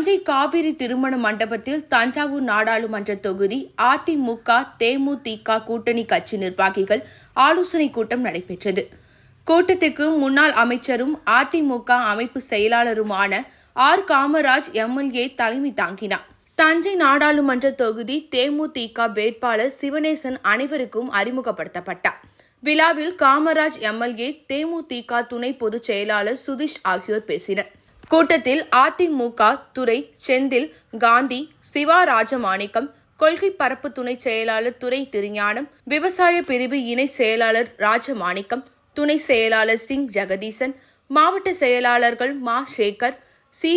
தஞ்சை காவிரி திருமண மண்டபத்தில் தஞ்சாவூர் நாடாளுமன்ற தொகுதி அதிமுக தேமுதிக கூட்டணி கட்சி நிர்வாகிகள் ஆலோசனைக் கூட்டம் நடைபெற்றது. கூட்டத்துக்கு முன்னாள் அமைச்சரும் அதிமுக அமைப்பு செயலாளருமான ஆர். காமராஜ் எம்எல்ஏ தலைமை தாங்கினார். தஞ்சை நாடாளுமன்ற தொகுதி தேமுதிக வேட்பாளர் சிவனேசன் அனைவருக்கும் அறிமுகப்படுத்தப்பட்டார். விழாவில் காமராஜ் எம்எல்ஏ, தேமுதிக துணை பொதுச் செயலாளர் சுதீஷ் ஆகியோர் பேசினர். கூட்டத்தில் அதிமுக துறை செந்தில், காந்தி, சிவா ராஜமாணிக்கம், கொள்கை பரப்பு துணை செயலாளர் துரை திருஞானம், விவசாய பிரிவு இணை செயலாளர் ராஜமாணிக்கம், துணை செயலாளர் சிங் ஜெகதீசன், மாவட்ட செயலாளர்கள் மா. சேகர், சி.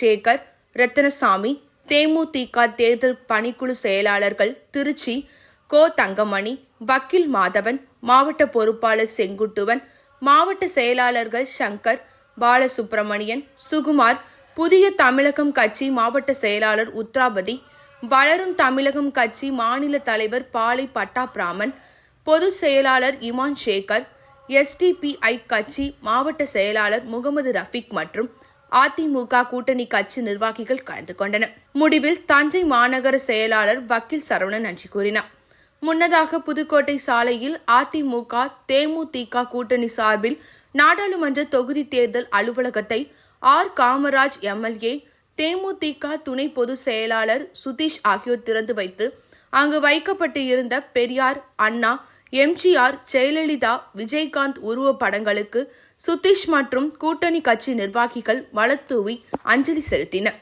சேகர், ரத்தினசாமி, தேமுதிக தேர்தல் பணிக்குழு செயலாளர்கள் திருச்சி கோ. தங்கமணி, வக்கீல் மாதவன், மாவட்ட பொறுப்பாளர் செங்குட்டுவன், மாவட்ட செயலாளர்கள் சங்கர், பாலசுப்பிரமணியன், சுகுமார், புதிய தமிழகம் கட்சி மாவட்ட செயலாளர் உத்ராபதி, வளரும் தமிழகம் கட்சி மாநில தலைவர் பாலை பட்டாபிராமன், பொதுச் செயலாளர் இமான் சேகர், SDPI கட்சி மாவட்ட செயலாளர் முகமது ரஃபீக் மற்றும் அதிமுக கூட்டணி கட்சி நிர்வாகிகள் கலந்து கொண்டனர். முடிவில் தஞ்சை மாநகர செயலாளர் வக்கீல் சரவணன் நன்றி கூறினார். முன்னதாக புதுக்கோட்டை சாலையில் அதிமுக தேமுதிக கூட்டணி சார்பில் நாடாளுமன்ற தொகுதி தேர்தல் அலுவலகத்தை ஆர். காமராஜ் எம்எல்ஏ, தேமுதிக துணை பொதுச் செயலாளர் சுதீஷ் ஆகியோர் திறந்து வைத்து அங்கு வைக்கப்பட்டு இருந்த பெரியார், அண்ணா, MGR, ஜெயலலிதா, விஜயகாந்த் உருவப் படங்களுக்கு சுதீஷ் மற்றும் கூட்டணி கட்சி நிர்வாகிகள் மலர்தூவி அஞ்சலி செலுத்தினர்.